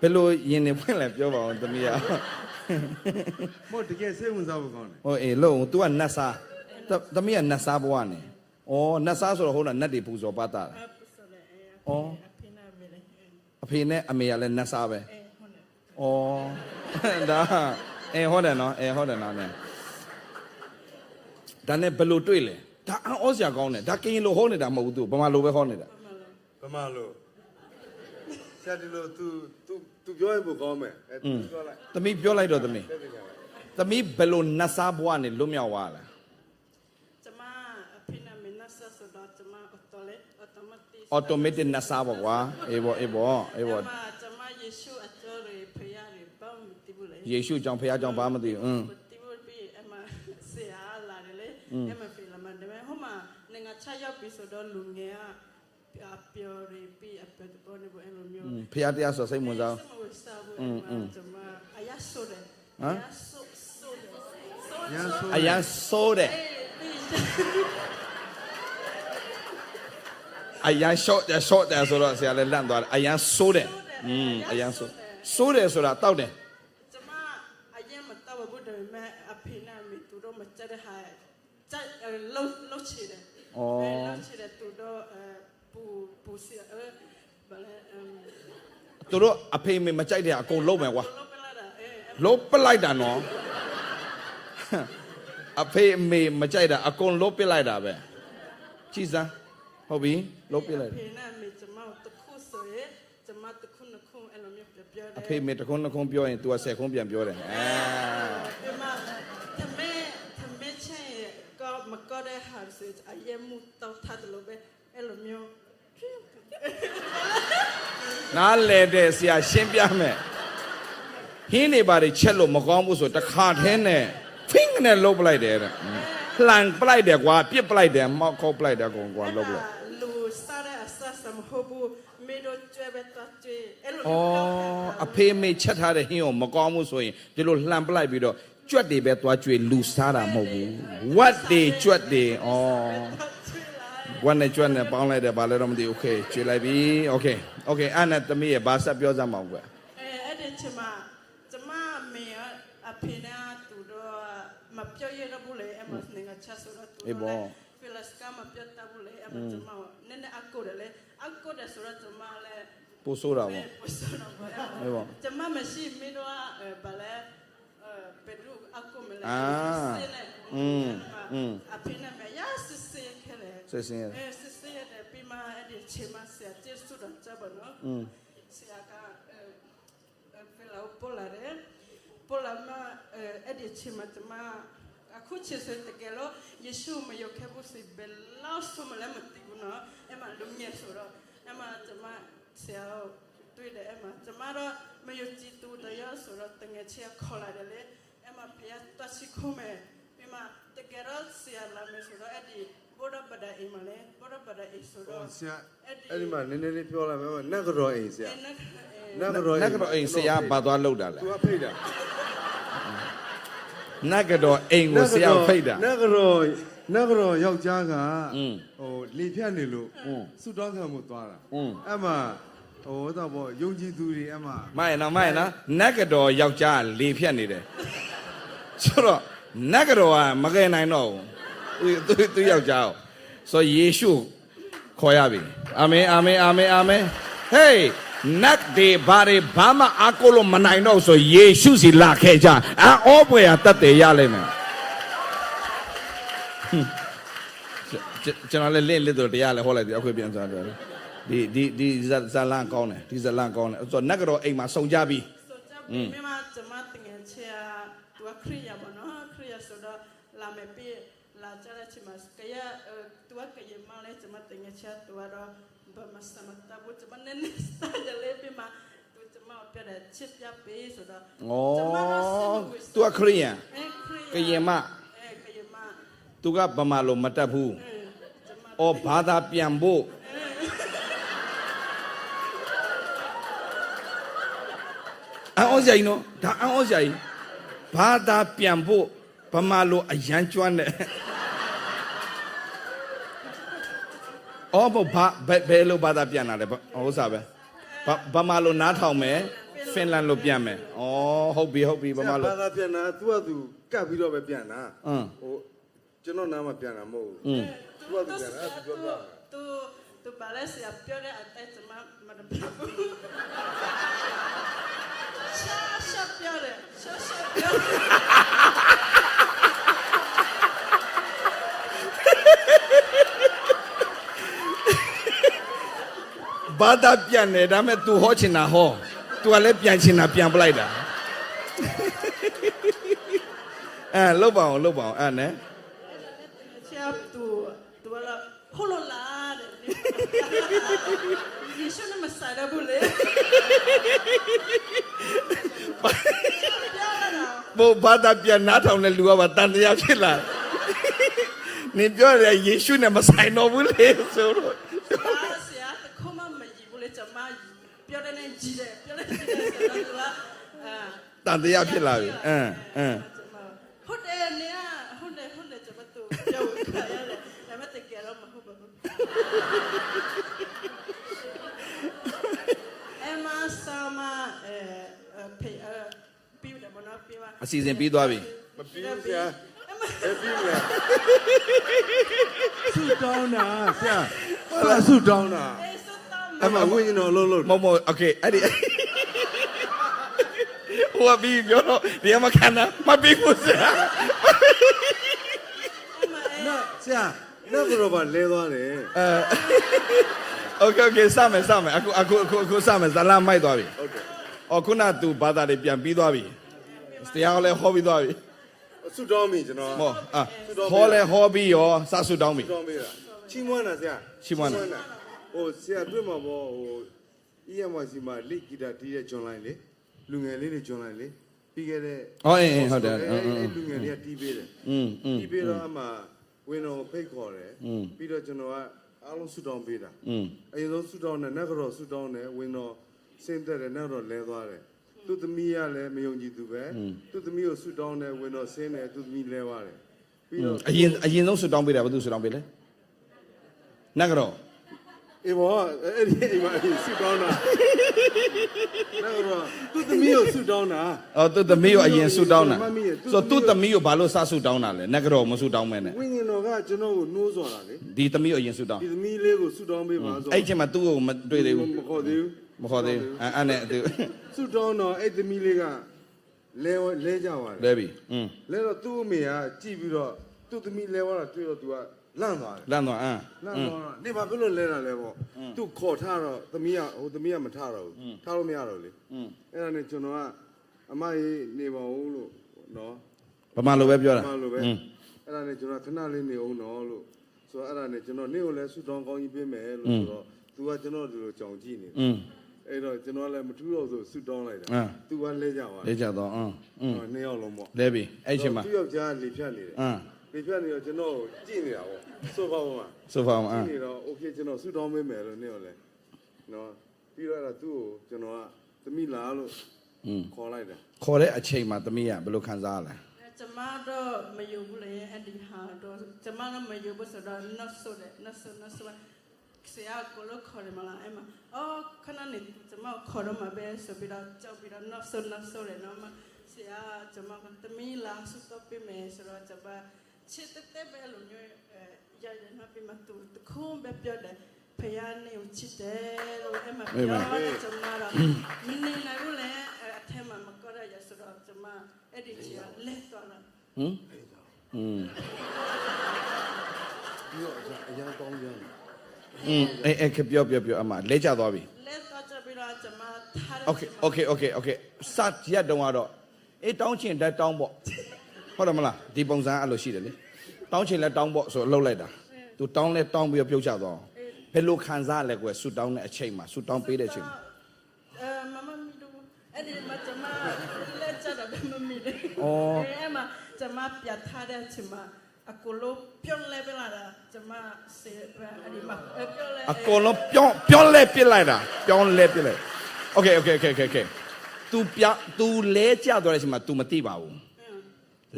ဘယ်လိုယင်နေဖွင့်လဲပြောပါဦးသမီးရ မို့တကယ်စိတ်ဝင်စားဖို့ကောင်းတယ် ဟိုအေးလို့ तू ကနတ်စားသမီးကနတ်စားဘဝနဲ့ဩနတ်စားဆိုတော့ဟုတ်လားနတ်တွေပူဇော်ပတ်တာဩအဖေနဲ့အမေကလည်းနတ်စားပဲဩဒါဟုတ်တယ်နော်ဟုတ်တယ်နော်ဒါနဲ့ဘယ်လိုတွေ့လဲဒါအော်စရာကောင်းတယ်ဒါကရင်လိုဟောနေတာမဟုတ်ဘူး तू ဗမာလိုပဲဟောနေတာ ဗမာလို့ဆရာဒီလို तू ပြောရဖို့ကောင်းမယ်သူပြောလိုက် သမီးပြောလိုက်တော့သမီးဘယ်လိုနတ်စားဘဝနဲ့လွတ်မြောက်သွားလဲ automatic နတ်စားပေါ့ကွာအေးပေါ့ယေရှုကြောင့်ဖခင်ကြောင့်ဘာမသိဘူးဖခင်တရားဆိုစိတ်ဝင်စားအရန်ဆိုးတယ်အရန် short တယ်ဆိုတော့ဆရာလည်းလန့်သွားတယ်အရန်ဆိုးတယ်အရန်ဆိုးတယ်ဆိုတာတောက်တယ်သူတို့အဖေမေမကြိုက်တဲ့အကုန်လုံးမယ်ကွာလုံးပလိုက်တာနော်အဖေမေမကြိုက်တာအကုန်လုံးပလိုက်တာပဲကြည်စမ်းဟုတ်ပြီလုံးပလိုက်အဖေမေတခွန်းနှခွန်းပြောရင် तू က10ခွန်းပြန်ပြောတယ်နားလေတဲ့ဆရာရှင်းပြမယ်ဟင်းနေပါလေချက်လို့မကောင်းဘူးဆိုတခါထဲနဲ့ဖင်းနဲ့လှုပ်ပလိုက်တယ်တဲ့လှန်ပလိုက်တယ်ကွာပြစ်ပလိုက်တယ်မောက်ခုတ်ပလိုက်တယ်ကွာလှုပ်ပလိုက်အဖေမေချက်ထားတဲ့ဟင်းကိုမကောင်းဘူးဆိုရင်ဒီလိုလှန်ပလိုက်ပြီးတော့ကြွက်တွေပဲသွားကျွေးလူစားတာမဟုတ်ဘူးဝတ်တွေကြွက်တွေဝတ်နဲ့ကြွက်နဲ့ပေါင်းလိုက်တယ်ဘာလဲတော့မသိဘူးโอเคကျွေးလိုက်ပြီโอเคအဲ့နဲ့သမီးရဲ့ဘာဆက်ပြောစမ်းမအောင်ကွအဲ့ဒီချိန်မှာကျမမေအဖေနဲ့သူတို့မပြောရဘူးလေအမစနေကချက်ဆိုတော့သူတို့ဖီလစ်ကမပြောတဘူးလေအမကျမနည်းနည်းအကူတယ်လေအကူတယ်ဆိုတော့ကျမလည်းပို့ဆိုးတာပေါ့ကျမမရှိမင်းတို့ဘာလဲပဒူအကူမလဲအဖေနဲ့မရစစ်စစ်ခဲလေစစ်စစ်ရတယ်ပြီးမှအဲ့ဒီချိန်မှာဆရာကျေးဇူးတော်ကြပါနော်ဆရာကဖဲလာပေါ်လာမှာအဲ့ဒီချိန်မှာကျမအခုချက်စတဲ့ကလို့ယေရှုမယုတ်ခဲ့ဘူးစိဘယ်လောက်ဆုံးမလဲမသိဘူးနော်အမလုံးမြတ်ဆိုတော့အမကျမဆရာတွေ့တယ်အမကျမတော့မယုတ်ကြည်သူတရားဆိုတော့တငယ်ချင်းခေါ်လာတယ်လေအမဖျက်တရှိခုမဲ့ပြီးမှတကယ်တော့ဆရာလာမယ်ဆိုတော့အဲ့ဒီဘောရပဒအိမ်မလဲဘောရပဒအိမ်ဆိုတော့ဆရာအဲ့ဒီမှာနည်းနည်းလေးပြောလိုက်မယ်နတ်ကတော်အိမ်ဆရာနတ်ကတော်အိမ်ဆရာဘာသွားလောက်တာလဲ तू ဖိတ်တာနတ်ကတော်အိမ်ကိုဆရာဖိတ်တာနတ်ကတော်ယောက်ျားကဟိုလေဖြတ်နေလို့ဆုတောင်းခံမှုသွားတာအဲ့မှာဟိုတော့ဗောယုံကြည်သူတွေအဲ့မှာမိုက်နော်နတ်ကတော်ယောက်ျားလေဖြတ်နေတယ်ဆိုတော့နတ်ကတော်ကမကယ်နိုင်တော့ဘူးသူယောက်ျားဆိုယေရှုခေါ်ရပြီအာမင်ဟေးနတ်တွေဘာမှအကူလို့မနိုင်တော့ဆိုယေရှုစီလာခဲ့ကြအောပွဲရတတ်တယ်ရလိမ့်မယ်ကျွန်တော်လည်းလစ်တော့တရားလည်းဟောလိုက်ပြီအခုပြန်စားတယ်ဒီဇလန်ကောင်းတယ်ဆိုတော့နတ်ကတော့အိမ်မှာစုံကြပြီမိမကျမတင်ငယ်ချာသူခရိယာမနော်ခရိယာဆိုတော့လာမယ်ပြလာကြတဲ့ချိန်မှာကရသူကရမလဲကျမတင်ငယ်ချာသူကတော့ဘာမစမတာဘူးကျမနဲ့စားတယ်လေပြမသူကျမပြတဲ့ချစ်ပြပေးဆိုတော့သူကခရိယာကရမသူကဗမာလိုမတတ်ဘူးဘာသာပြန်ဖို့အော်စရာကြီးနော်ဒါအော်စရာကြီးဘာသာပြန်ဖို့ဗမာလိုအရန်ကျွမ်းတယ်အော်ဘယ်လိုဘာသာပြန်လာလဲဥစ္စာပဲ ဘာမှလို့နားထောင်မယ်ဖင်လန်လို့ပြန်မယ်ဩဟုတ်ပြီဘာမှလို့ ဘာသာပြန်တာသူကသူကပ်ပြီးတော့ပဲပြန်တာဟိုကျွန်တော်နားမှာပြန်တာမဟုတ်ဘူးသူကသူပြန်တာသူပြောပြ tu parece a piore a te ma Sha pioreဘာသာပြန်တယ်ဒါပေမဲ့ तू ဟောချင်တာဟော तू ကလည်းပြန်ချင်တာပြန်ပလိုက်တာလောက်ပါအောင်အဲ့နဲ့ Sia tu la holola Yesu na masara bole ဘောဘာသာပြန်နားထောင်တဲ့လူကပါတန်တရားဖြစ်လာနင်ပြောတယ်ယေရှုနဲ့မဆိုင်တော့ဘူးလေဆိုတော့ Sia koma maji bole chama piore ne jide piore ne tu la တန်တရားဖြစ်လာပြီဟုတ်တယ်နေရဟုတ်တယ်ကျမတို့ပြောခါရတယ်ဒါမှတကယ်တော့မဟုတ်ပါဘူးမဆာမဖေပြီးတယ်မနော်ပြီးပါ အစီအစဉ်ပြီးသွားပြီ မပြီးဘူးဆရာပြီးပြီဆူတောင်းတာဆရာဆူတောင်းတာ အေးစတောင်း အမဝိညာဉ်တော်လုံးလုံး မโอเคအဲ့ဒီဟိုပြီးပြောတော့ဒီမှာခဏမပြီးဘူးစရာ နာဆရာနောက်ကတော့ဗာလဲသွားတယ် โอเคစမယ်အခုစမယ်ဇလာမိုက်သွားပြီ ဟုတ်တယ် အော်ခုနသူဘာသာတွေပြန်ပြီးသွားပြီတရားလည်းဟောပြီးသွားပြီ ဆူတောင်းပြီကျွန်တော် ဟောဟောလည်းဟောပြီးရောစဆူတောင်းပြီ တောင်းပြီလားချီးမွမ်းတာဆရာဟိုဆရာတွေ့မှာပေါ့ဟို EMYC မှာလိဂီတာတီးတဲ့ဂျွန်လိုင်းလေလူငယ်လေးတွေဂျွန်လိုင်းလေပြီးခဲ့တဲ့ဟုတ်တယ်လူငယ်တွေကတီးပေးတယ်တီးပေးတော့အမှဝင်တော်ဖိတ်ခေါ်တယ်ပြီးတော့ကျွန်တော်ကအားလုံးဆူတောင်းပေးတာအရင်ဆုံးဆူတောင်းတယ်နောက်ကတော့ဆူတောင်းတယ်ဝင်တော်ဆင်းသက်တယ်နောက်တော့လဲသွားတယ်သူ့သမီးကလည်းမယုံကြည်သူပဲသူ့သမီးကိုဆူတောင်းတယ်ဝင်တော်ဆင်းတယ်သူ့သမီးလဲသွားတယ်ပြီးတော့အရင်ဆုံးဆူတောင်းပေးတာဘာသူဆူတောင်းပေးလဲနတ်ကတော့ အေးဘောအဲ့ဒီအိမ်မှာဆူတောင်းတာနောက်တော့သူ့သမီးကိုဆူတောင်းတာ အော်သူ့သမီးကိုအရင်ဆူတောင်းတာဆိုသူ့သမီးကိုဘာလို့စဆူတောင်းတာလဲနတ်ကတော့မဆူတောင်းမဲနဲ့ ဝိညာဉ်တော်ကကျွန်တော်ကိုနှိုးဆော်တာလေ ဒီသမီးကိုအရင်ဆူတောင်း ဒီသမီးလေးကိုဆူတောင်းပေးပါဆို အဲ့ချိန်မှာသူ့ကိုမတွေ့သေးဘူး မခေါ်သေးဘူး မခေါ်သေးဘူးအဲ့နဲ့သူ ဆူတောင်းတော့အဲ့သမီးလေးကလဲကြသွားတယ် လဲပြီလဲတော့သူ့အမေကကြည့်ပြီးတော့သူ့သမီးလဲသွားတာတွေ့တော့သူကလန့်သွားတယ် လန့်သွားလန့်သွားတော့နေဘာဖြစ်လို့လဲတာလဲပေါ့သူခေါ်ထားတော့သမီးကဟိုသမီးကမထတော့ဘူးထားလို့မရတော့လေအဲ့ဒါနဲ့ကျွန်တော်ကအမကြီးနေပါဦးလို့နော် ဘာမှလိုပဲပြောတာ ဘာလို့ပဲအဲ့ဒါနဲ့ကျွန်တော်ခဏလေးနေအောင်နော်လို့ဆိုတော့အဲ့ဒါနဲ့ကျွန်တော်နေ့ကိုလည်းဆူတောင်းကောင်းကြီးပေးမယ်လို့ဆိုတော့သူကကျွန်တော်ဒီလိုကြောင်ကြည့်နေတယ်အဲ့တော့ကျွန်တော်လည်းမထူးတော့ဆိုဆူတောင်းလိုက်တာသူကလဲကြသွား လဲကြတော့နှစ်ယောက်လုံးပေါ့ လဲပြီအဲ့ချိန်မှာ သူ့ယောက်ျားလေဖြတ်နေတယ်လေဖြတ်နေတော့ကျွန်တော်ကြည့်နေတာပေါ့ဆိုဖာပေါ်မှာ ဆိုဖာမှာကြည့်နေတော့โอเคကျွန်တော်ဆူတောင်းပေးမယ်လို့နေ့ကိုလည်းနော်ပြီးတော့အဲ့ဒါသူ့ကိုကျွန်တော်ကသမီးလားလို့ခေါ်လိုက်တယ် ခေါ်တဲ့အချိန်မှာသမီးကဘယ်လိုခံစားရလဲ ကျမတော့မယူဘူးလေအဲ့ဒီဟာတော့ကျမတော့မယူဘူးဆိုတော့ not so ဆရာကလည်းခေါ်တယ်မလားအဲ့မှာအော်ခဏနေကျမခေါ်တော့မှာပဲဆိုပြီးတော့ကြောက်ပြီးတော့ not so လေနော်မဆရာကျမကတမီလာစတော့ပြမယ်ဆိုတော့ကျမချစ်တဲ့ပဲလို့ညရရမှာပြမတူခုံးပဲပြောတယ်ဖယားနေကိုချစ်တယ်လို့အဲ့မှာပြောတယ်ကျမတော့မနေနိုင်ဘူးလေအထက်မှာမကောရရဆိုတော့ကျမအဲ့ဒီချာလက်သွားတာပြီးတော့အရန်ကောင်းကြတယ်အဲ့ပြောအမလဲကြသွားပြီ လက်သွားကြပြီးတော့ကျမထားတယ် Okay စရက်တုံးကတော့အေးတောင်းချင်တက်တောင်းပေါ့ဟုတ်တယ်မလားဒီပုံစံအဲ့လိုရှိတယ်လေတောင်းချင်လဲတောင်းပေါ့ဆိုလှုပ်လိုက်တာသူတောင်းလဲတောင်းပြီးပြုတ်ချသွားဘယ်လိုခံစားလဲကွယ်ဆူတောင်းတဲ့အချိန်မှာဆူတောင်းပေးတဲ့အချိန်မှာမမမီတို့အဲ့ဒီမှာကျမလက်ကြတာမမီလေအဲ့မှာကျမပြထားတဲ့အချိန်မှာအကူလုံးပြုံးလဲပြလာတာကျမစေအဲ့ဒီမှာပြုံးလဲအကူလုံးပြောင်းလဲပြစ်လိုက်တာပြောင်းလဲပြစ်လိုက် Okay तू လဲကြသွားတဲ့အချိန်မှာ तू မသိပါဘူး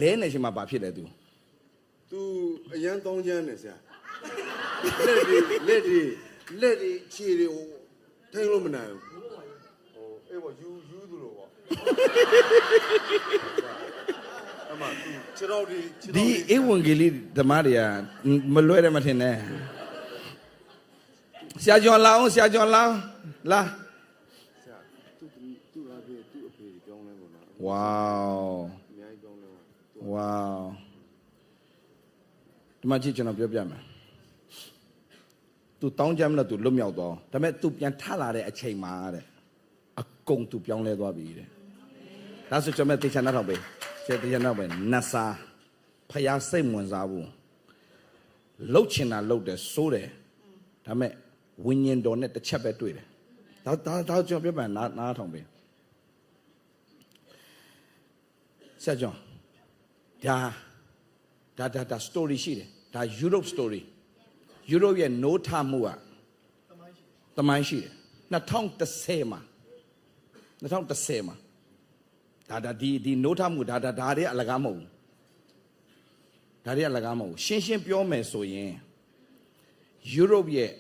လဲနေချိန်မှာဘာဖြစ်လဲ तू အရန်ကောင်းကြမ်းတယ်ဆရာလက်တွေခြေတွေထိန်းလို့မနိုင်ဘူး အမသူခြေတော်ဒီခြေတော် ဒီဧဝံဂေလိဓမ္မတွေကမလွဲတယ်မထင်နဲ့ဆရာကျော်လာအောင်ဆရာကျော်လာလာ ဆရာသူ့အဖေပြောင်းလဲကုန်တာ ဝေါ အများကြီးပြောင်းလဲပါ ဝေါဒီမှာကြည့်ကျွန်တော်ပြောပြမယ်သူတောင်းကြမ်းလို့သူလွတ်မြောက်သွားဒါပေမဲ့သူပြန်ထလာတဲ့အချိန်မှာတဲ့အကုန်သူပြောင်းလဲသွားပြီတဲ့ဒါဆိုကျွန်တော်တေချာနာတော့ပဲတေချာနာပဲနတ်စာဖျားစိတ်ဝင်စားဘူးလှုပ်ချင်တာလှုပ်တယ်စိုးတယ်ဒါပေမဲ့ဝိညာဉ်တော်နဲ့တစ်ချက်ပဲတွေ့တယ်ဒါကျွန်တော်ပြောပြနားထောင်ပဲဆရာကျော်ဒါ story ရှိတယ်ဒါ Europe story Europe ရဲ့ no ထမှုကတမိုင်းရှိတယ်2010မှာဒါဒီ no ထမှုဒါတွေအလကားမဟုတ်ဘူးဒါတွေအလကားမဟုတ်ဘူးရှင်းပြောမယ်ဆိုရင် Europe ရဲ့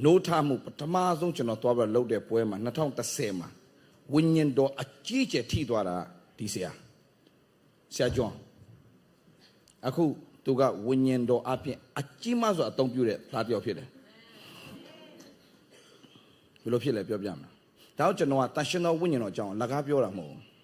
no ထမှုပထမဆုံးကျွန်တော်သွားပြီးလှုပ်တဲ့ပွဲမှာ2010မှာဝိညာဉ်တော်အကြီးကျယ်ထိသွားတာဒီဆရာကျော်အခုသူကဝိညာဉ်တော်အပြင်အကြီးမားစွာအသုံးပြုတဲ့သားပြောက်ဖြစ်တယ်ဘယ်လိုဖြစ်လဲပြောပြမယ်ဒါတော့ကျွန်တော်ကတန်ရှင်တော်ဝိညာဉ်တော်အကြောင်းလကားပြောတာမဟုတ်ဘူး